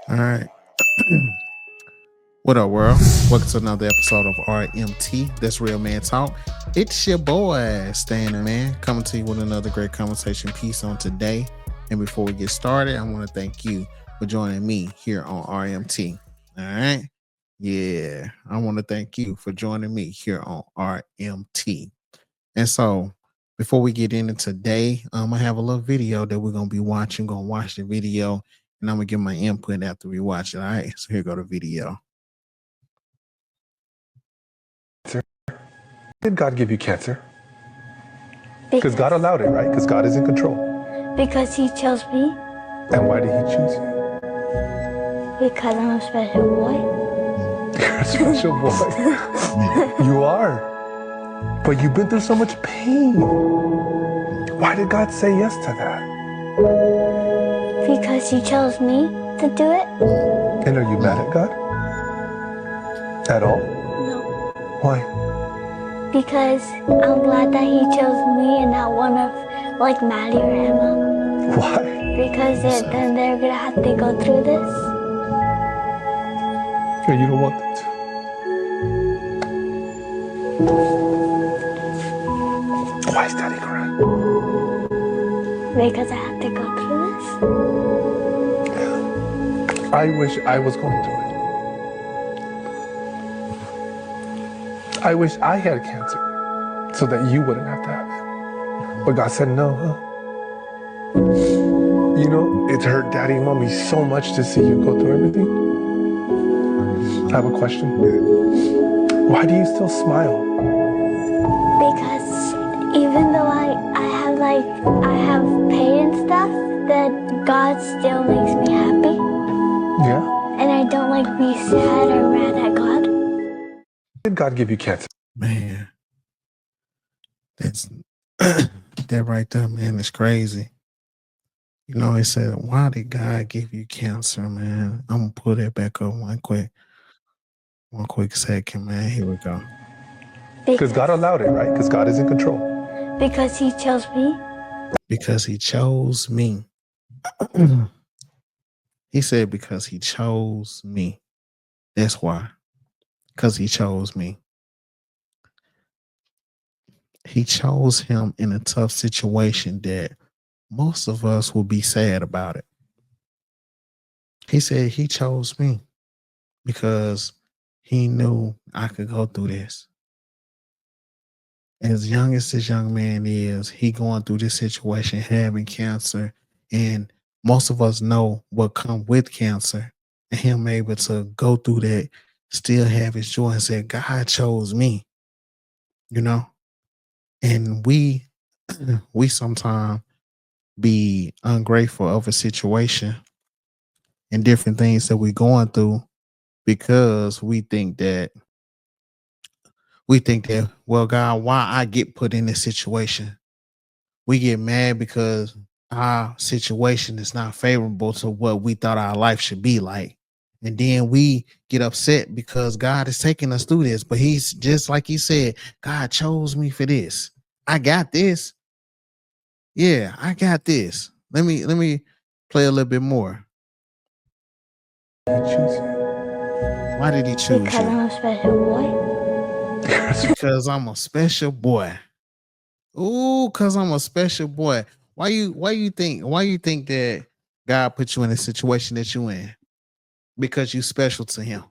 All right. What up, world? Welcome to another episode of RMT. That's Real Man Talk. It's your boy, Stan Man, coming to you with another great conversation piece on today. And before we get started, I want to thank you for joining me here on RMT. All right. Yeah. I want to thank you for joining me here on RMT. And so before we get into today, I have a little video that we're gonna be watching. Gonna watch the video and I'm gonna give my input after we watch it. All right. So here go the video. Cancer. Did God give you cancer? Because God allowed it, right? Because God is in control. Because He chose me. And why did He choose you? Because I'm a special boy. You're a special boy. You are. But you've been through so much pain. Why did God say yes to that? Because He chose me to do it. And are you mad at God? At all? No. Why? Because I'm glad that He chose me and not one of like Maddie or Emma. Why? Because then they're gonna have to go through this. And you don't want them to. Why is Daddy crying? Because I have to go through this. I wish I was going through it. I wish I had cancer so that you wouldn't have to have it. But God said no, huh? You know, it hurt Daddy and Mommy so much to see you go through everything. I have a question. Why do you still smile? Because even though I have pain and stuff, that God still makes me happy. Yeah? And I don't like be sad or mad at God. Did God give you cancer? Man, that's that right there, man. It's crazy. You know, it said, why did God give you cancer, man? I'm gonna pull that back up one quick second, man. Here we go. Because God allowed it, right? Because God is in control. Because He chose me. Because He chose me. He said, because He chose me. That's why. Because He chose me. He chose him in a tough situation that most of us will be sad about it. He said He chose me because He knew I could go through this. As young as this young man is, he going through this situation, having cancer, and most of us know what comes with cancer. And him able to go through that, still have his joy and say, God chose me, you know? And we sometimes be ungrateful of a situation and different things that we're going through because we think that, well, God, why I get put in this situation? We get mad because our situation is not favorable to what we thought our life should be like. And then we get upset because God is taking us through this. But He's just like He said, God chose me for this. I got this. Yeah, I got this. Let me play a little bit more. Why did He choose Because you? I'm a special boy. Because I'm a special boy. Ooh, because I'm a special boy. Why you think that God put you in a situation that you in? Because you special to Him.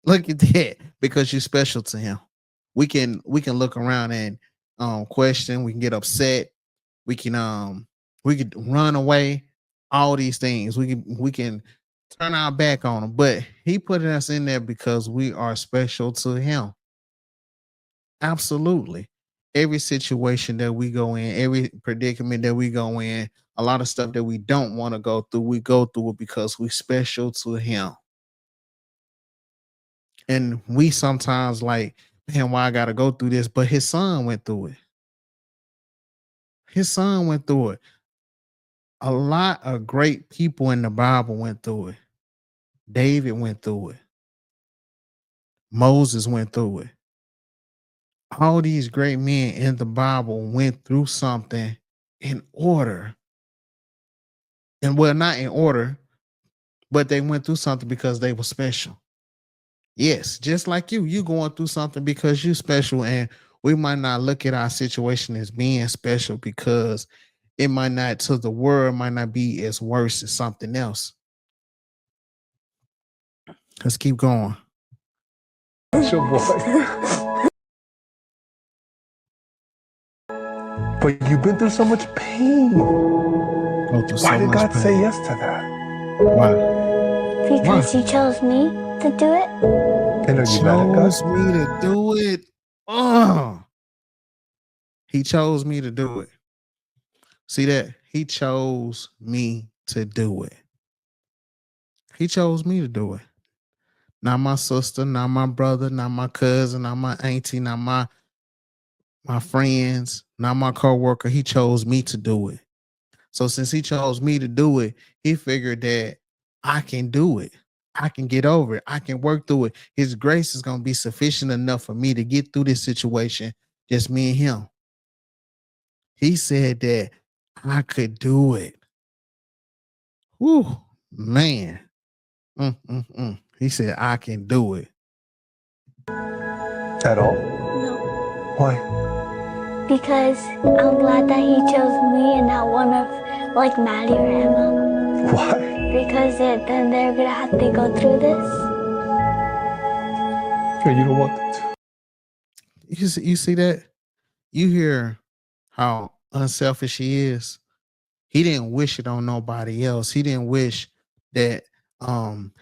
Look at that. Because you special to Him. We can look around and question, we can get upset, we could run away, all these things. We can turn our back on Him, but He put us in there because we are special to Him. Absolutely. Every situation that we go in, every predicament that we go in, a lot of stuff that we don't want to go through, we go through it because we special to Him. And we sometimes like, man, why I gotta go through this? But His Son went through it. His Son went through it. A lot of great people in the Bible went through it. David went through it. Moses went through it. All these great men in the Bible went through something in order. And well, not in order, but they went through something because they were special. Yes, just like you going through something because you special, and we might not look at our situation as being special because it might not to the world might not be as worse as something else. Let's keep going. Special boy. But you've been through so much pain. Go through Why so did much God say pain. yes to that? Why? Because He chose me to do it. And are you mad at God? Chose me to do it. Oh, he chose me to do it. See that? He chose me to do it. He chose me to do it. Not my sister, not my brother, not my cousin, not my auntie, not my friends, not my coworker. He chose me to do it. So since he chose me to do it, he figured that I can do it. I can get over it. I can work through it. His grace is going to be sufficient enough for me to get through this situation, just me and him. He said that I could do it. Whew, man. He said I can do it. At all? No. Why? Because I'm glad that He chose me and not one of like Maddie or Emma. Why? Because then they're gonna have to go through this. You don't want them to. You see that? You hear how unselfish he is. He didn't wish it on nobody else. He didn't wish that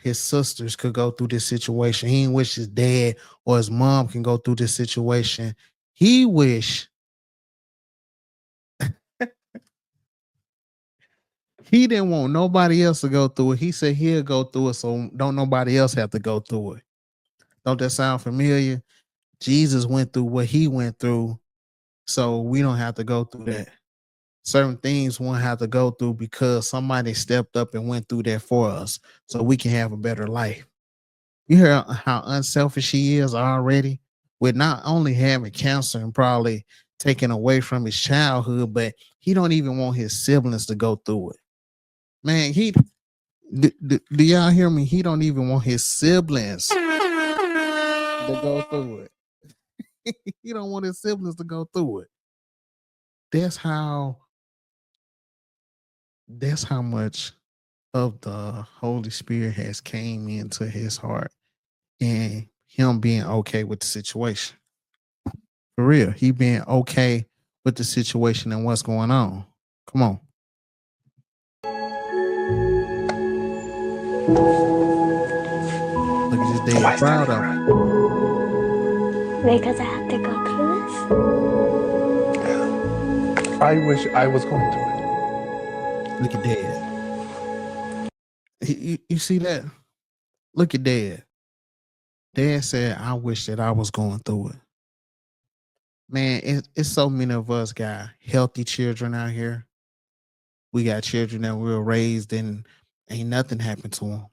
his sisters could go through this situation. He didn't wish his dad or his mom can go through this situation. He wished he didn't want nobody else to go through it. He said he'll go through it, so don't nobody else have to go through it. Don't that sound familiar? Jesus went through what he went through, so we don't have to go through that. Certain things won't have to go through because somebody stepped up and went through that for us, so we can have a better life. You hear how unselfish he is already with not only having cancer and probably taken away from his childhood, but he don't even want his siblings to go through it. Man, do y'all hear me? He don't even want his siblings to go through it. He don't want his siblings to go through it. That's how much of the Holy Spirit has came into his heart and him being okay with the situation. For real, he being okay with the situation and what's going on. Come on. Look at his Why dad is Daddy proud of him. crying? Because I have to go through this. I wish I was going through it. Look at dad. You see that? Look at dad. Dad said, I wish that I was going through it. Man, it's so many of us got healthy children out here. We got children that were raised and ain't nothing happened to them.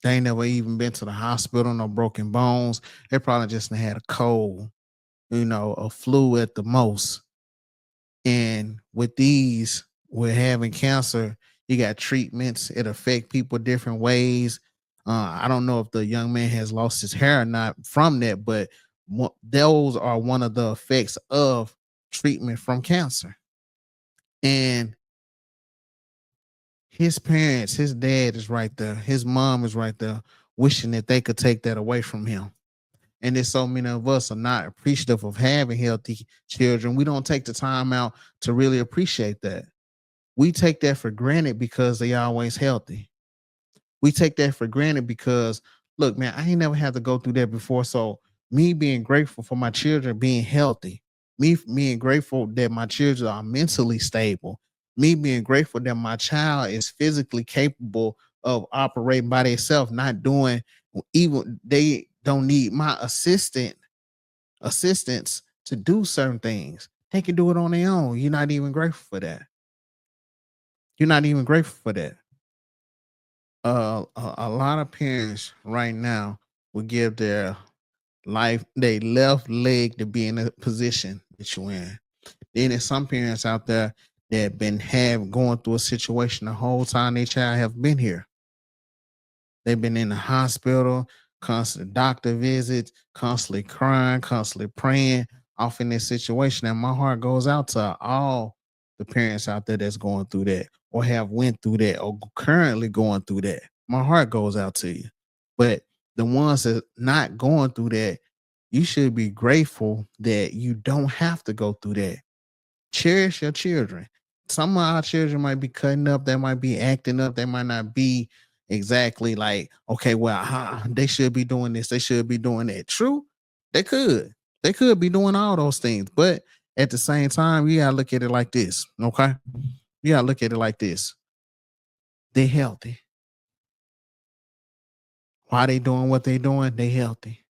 They ain't never even been to the hospital, no broken bones. They probably just had a cold, a flu at the most. And with these, with having cancer, you got treatments. It affect people different ways. I don't know if the young man has lost his hair or not from that, but those are one of the effects of treatment from cancer. And his parents, his dad is right there, his mom is right there, wishing that they could take that away from him. And there's so many of us are not appreciative of having healthy children. We don't take the time out to really appreciate that. We take that for granted because they always healthy. We take that for granted because look, man, I ain't never had to go through that before. So me being grateful for my children being healthy, me being grateful that my children are mentally stable, me being grateful that my child is physically capable of operating by themselves, not doing even they don't need my assistance to do certain things. They can do it on their own. You're not even grateful for that. You're not even grateful for that. A lot of parents right now will give their their left leg to be in a position that you're in. Then there's some parents out there that been going through a situation the whole time their child have been here. They've been in the hospital, constant doctor visits, constantly crying, constantly praying off in this situation. And my heart goes out to all the parents out there that's going through that or have went through that or currently going through that. My heart goes out to you. But the ones that not going through that, you should be grateful that you don't have to go through that. Cherish your children. Some of our children might be cutting up, they might be acting up, they might not be exactly like, okay, well, they should be doing this, they should be doing that. True, they could. They could be doing all those things, but at the same time, you gotta look at it like this. Okay. You gotta look at it like this. They're healthy. Why they doing what they doing? They healthy.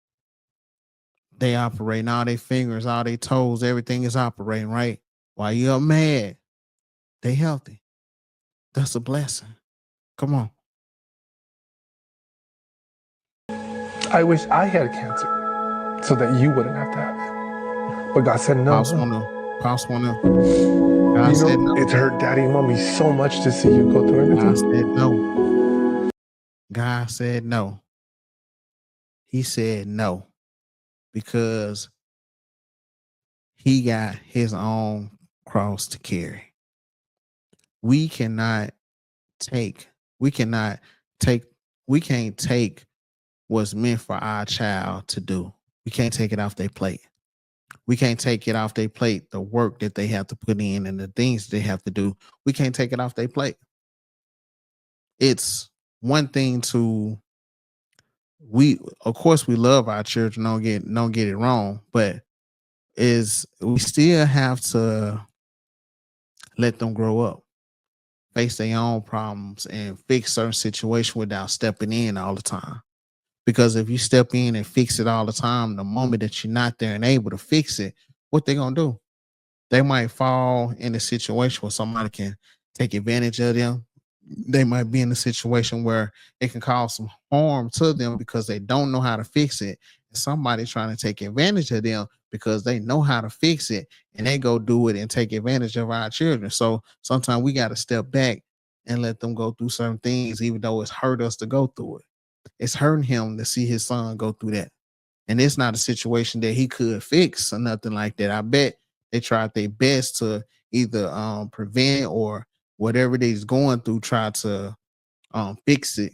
They operating all their fingers, all their toes, everything is operating, right? Why you up mad? They healthy. That's a blessing. Come on. I wish I had cancer so that you wouldn't have to have it. But God said no. Pops wanna. You God said know, no. it's hurt daddy and mommy so much to see you go through God everything. said no. God said no. He said no because he got his own cross to carry. We cannot take, we cannot take, we can't take what's meant for our child to do. We can't take it off their plate. We can't take it off their plate, the work that they have to put in and the things they have to do. We can't take it off their plate. It's one thing to we of course we love our children, don't get it wrong, but is we still have to let them grow up, face their own problems and fix certain situations without stepping in all the time. Because if you step in and fix it all the time, the moment that you're not there and able to fix it, what they gonna do? They might fall in a situation where somebody can take advantage of them. They might be in a situation where it can cause some harm to them because they don't know how to fix it. And somebody trying to take advantage of them because they know how to fix it and they go do it and take advantage of our children. So sometimes we got to step back and let them go through certain things, even though it's hurt us to go through it. It's hurting him to see his son go through that. And it's not a situation that he could fix or nothing like that. I bet they tried their best to either prevent or whatever they's going through, try to fix it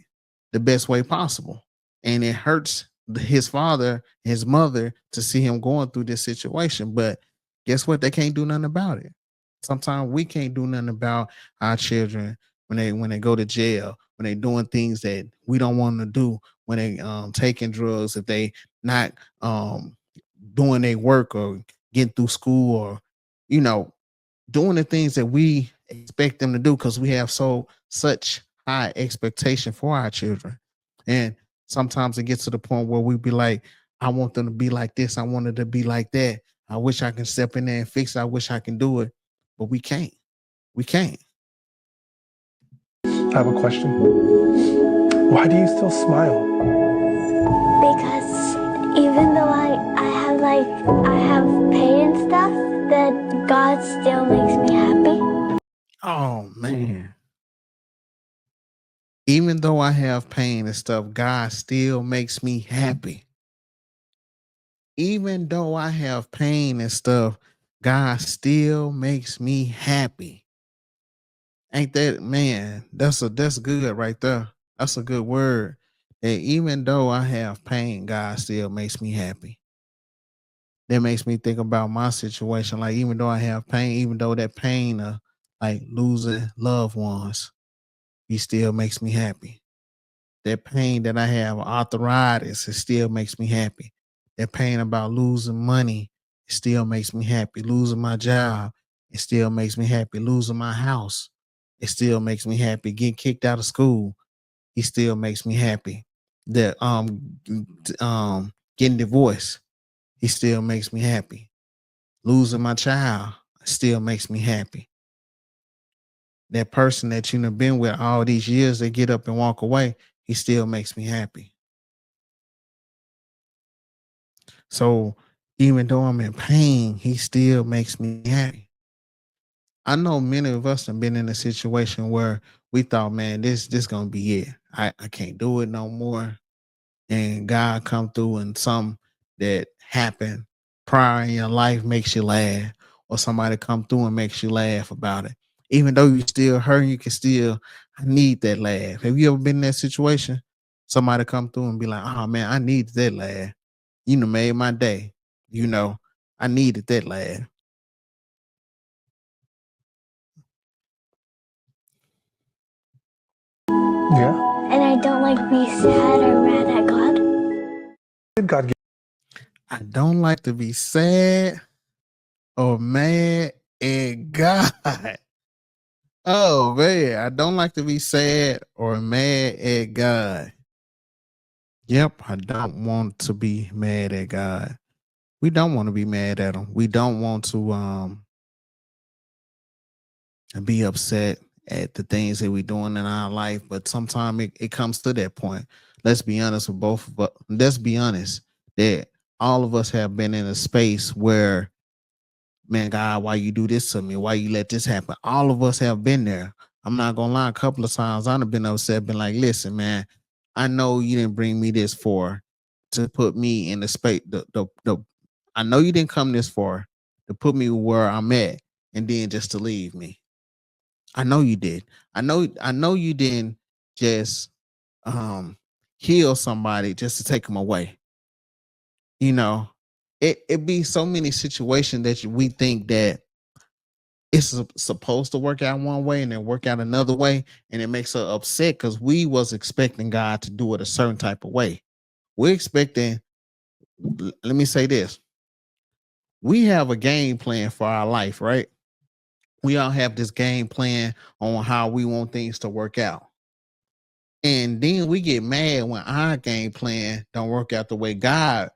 the best way possible. And it hurts his father, his mother to see him going through this situation. But guess what? They can't do nothing about it. Sometimes we can't do nothing about our children when they go to jail, when they doing things that we don't want them to do, when they taking drugs, if they not doing their work or getting through school or you know doing the things that we expect them to do because we have such high expectation for our children. And sometimes it gets to the point where we be like, I want them to be like this, I want it to be like that. I wish I can step in there and fix it. I wish I can do it, but we can't. We can't. I have a question. Why do you still smile? Because even though I have pain and stuff, that God still makes me happy. Oh man. Even though I have pain and stuff, God still makes me happy. Even though I have pain and stuff, God still makes me happy. Ain't that man? That's good right there. That's a good word. That even though I have pain, God still makes me happy. That makes me think about my situation. Like even though I have pain, even though that pain of like losing loved ones, He still makes me happy. That pain that I have, arthritis, it still makes me happy. That pain about losing money, it still makes me happy. Losing my job, it still makes me happy. Losing my house, it still makes me happy. Getting kicked out of school, it still makes me happy. That getting divorced, it still makes me happy. Losing my child still makes me happy. That person that you've been with all these years, they get up and walk away, he still makes me happy. So even though I'm in pain, he still makes me happy. I know many of us have been in a situation where we thought, man, this gonna be it. I can't do it no more. And God come through and some that happened prior in your life makes you laugh, or somebody come through and makes you laugh about it. Even though you still hurt, you can still, I need that laugh. Have you ever been in that situation? Somebody come through and be like, oh man, I need that laugh. You know, made my day. You know, I needed that laugh. Yeah. And I don't like be sad or mad at God. Did God give I don't like to be sad or mad at God. Oh man, I don't like to be sad or mad at God. Yep, I don't want to be mad at God. We don't want to be mad at him. We don't want to be upset at the things that we're doing in our life, but sometimes it comes to that point. Let's be honest with both of us. Let's be honest that all of us have been in a space where, man, God, why you do this to me? Why you let this happen? All of us have been there. I'm not gonna lie, a couple of times I've been upset, been like, listen, man, I know you didn't bring me this for to put me in the space. The I know you didn't come this far to put me where I'm at and then just to leave me. I know you did. I know you didn't just um heal somebody just to take them away. You know, it be so many situations that we think that it's supposed to work out one way and then work out another way, and it makes us upset because we was expecting God to do it a certain type of way. We're expecting. Let me say this: we have a game plan for our life, right? We all have this game plan on how we want things to work out, and then we get mad when our game plan don't work out the way God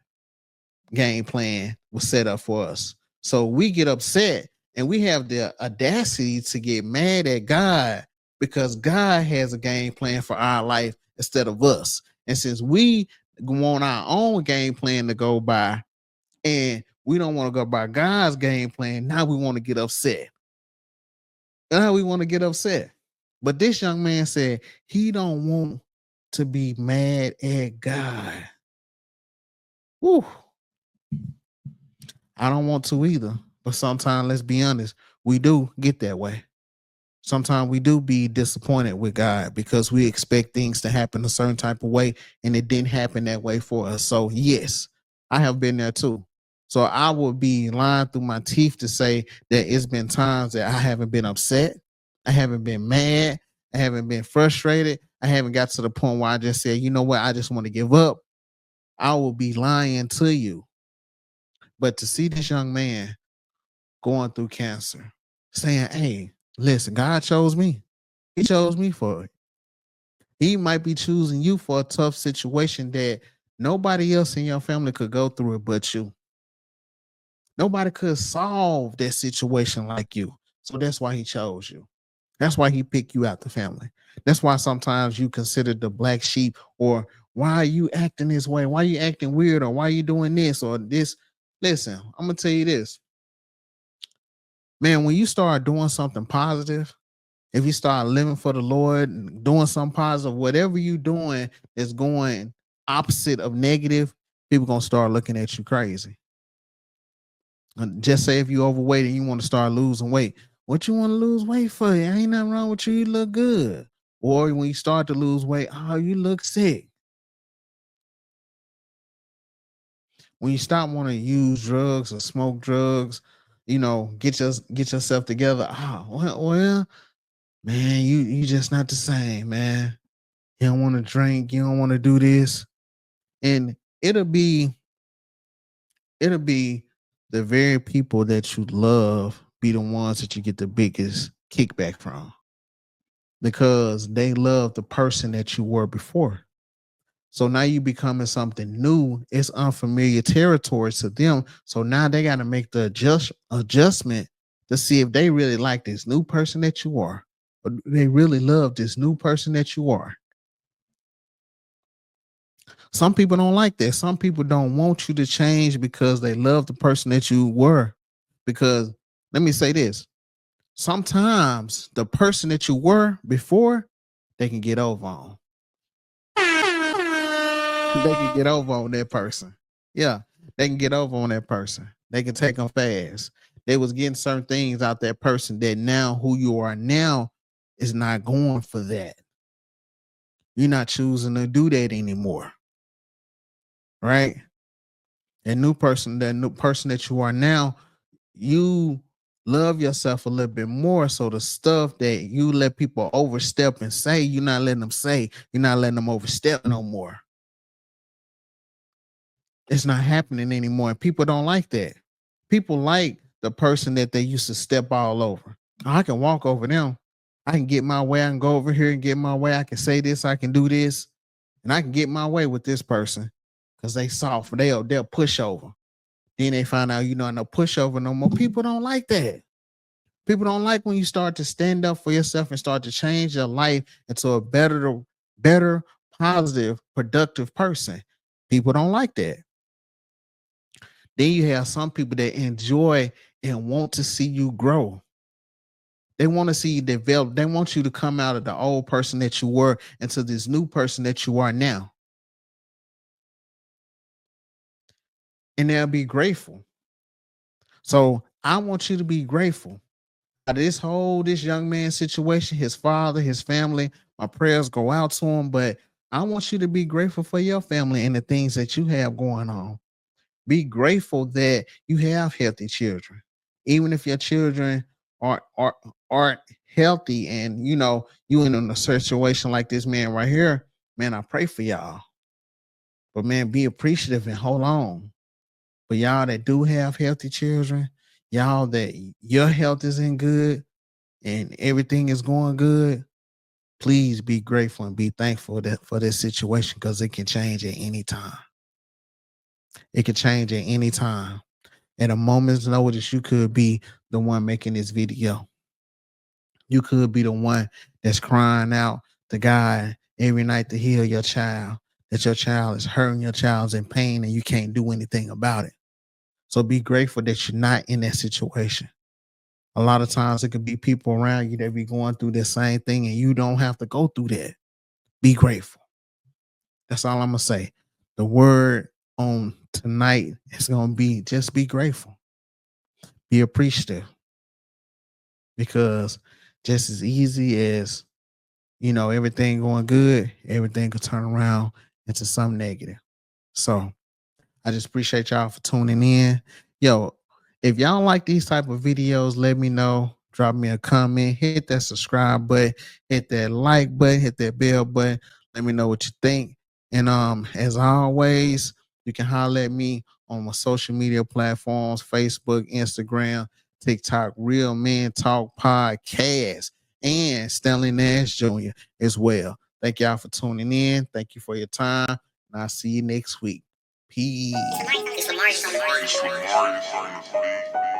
game plan was set up for us. So we get upset and we have the audacity to get mad at God because God has a game plan for our life instead of us. And since we want our own game plan to go by and we don't want to go by God's game plan, now we want to get upset. Now we want to get upset. But this young man said he don't want to be mad at God. Woo. I don't want to either. But sometimes, let's be honest, we do get that way. Sometimes we do be disappointed with God because we expect things to happen a certain type of way and it didn't happen that way for us. So, yes, I have been there too. So, I would be lying through my teeth to say that it's been times that I haven't been upset, I haven't been mad, I haven't been frustrated, I haven't got to the point where I just said, you know what, I just want to give up. I will be lying to you. But to see this young man going through cancer, saying, hey, listen, God chose me. He chose me for it. He might be choosing you for a tough situation that nobody else in your family could go through it but you. Nobody could solve that situation like you. So that's why he chose you. That's why he picked you out the family. That's why sometimes you consider the black sheep, or why are you acting this way? Why are you acting weird? Or why are you doing this or this? Listen, I'm going to tell you this, man, when you start doing something positive, if you start living for the Lord and doing something positive, whatever you're doing is going opposite of negative, people gonna start looking at you crazy. And just say if you're overweight and you want to start losing weight, what you want to lose weight for? Ain't nothing wrong with you. You look good. Or when you start to lose weight, oh, you look sick. When you stop wanting to use drugs or smoke drugs, get yourself together. Oh, well, man, you just not the same, man. You don't want to drink, you don't want to do this. And it'll be the very people that you love be the ones that you get the biggest kickback from because they love the person that you were before. So now you becoming something new. It's unfamiliar territory to them. So now they got to make the adjustment to see if they really like this new person that you are, or they really love this new person that you are. Some people don't like that. Some people don't want you to change because they love the person that you were. Because let me say this, sometimes the person that you were before, they can get over on. they can get over on that person. Yeah, they can get over on that person. They can take them fast. They was getting certain things out that person that now who you are now is not going for that. You're not choosing to do that anymore, right? That new person that you are now, you love yourself a little bit more. So the stuff that you let people overstep and say, you're not letting them say, you're not letting them overstep no more. It's not happening anymore. And people don't like that. People like the person that they used to step all over. I can walk over them. I can get my way. I can go over here and get my way. I can say this. I can do this. And I can get my way with this person because they soft. They'll push over. Then they find out, no pushover no more. People don't like that. People don't like when you start to stand up for yourself and start to change your life into a better, positive, productive person. People don't like that. Then you have some people that enjoy and want to see you grow. They want to see you develop. They want you to come out of the old person that you were into this new person that you are now. And they'll be grateful. So I want you to be grateful. This young man situation, his father, his family, my prayers go out to him. But I want you to be grateful for your family and the things that you have going on. Be grateful that you have healthy children, even if your children aren't healthy, and you in a situation like this man right here. Man, I pray for y'all, but man, be appreciative and hold on. But y'all that do have healthy children, y'all that your health is in good and everything is going good, please be grateful and be thankful for this situation, because it can change at any time. It can change at any time. At a moment's notice, you could be the one making this video. You could be the one that's crying out to God every night to heal your child, that your child is hurting, your child's in pain, and you can't do anything about it. So be grateful that you're not in that situation. A lot of times it could be people around you that be going through the same thing, and you don't have to go through that. Be grateful. That's all I'm going to say. The word on tonight is going to be just be grateful. Be appreciative, because just as easy as, everything going good, everything could turn around into something negative. So I just appreciate y'all for tuning in. Yo, if y'all like these type of videos, let me know. Drop me a comment, hit that subscribe button, hit that like button, hit that bell button. Let me know what you think. And as always, you can holler at me on my social media platforms: Facebook, Instagram, TikTok, Real Men Talk Podcast, and Stanley Nash Jr. as well. Thank y'all for tuning in. Thank you for your time. And I'll see you next week. Peace. It's the Martin on the beat.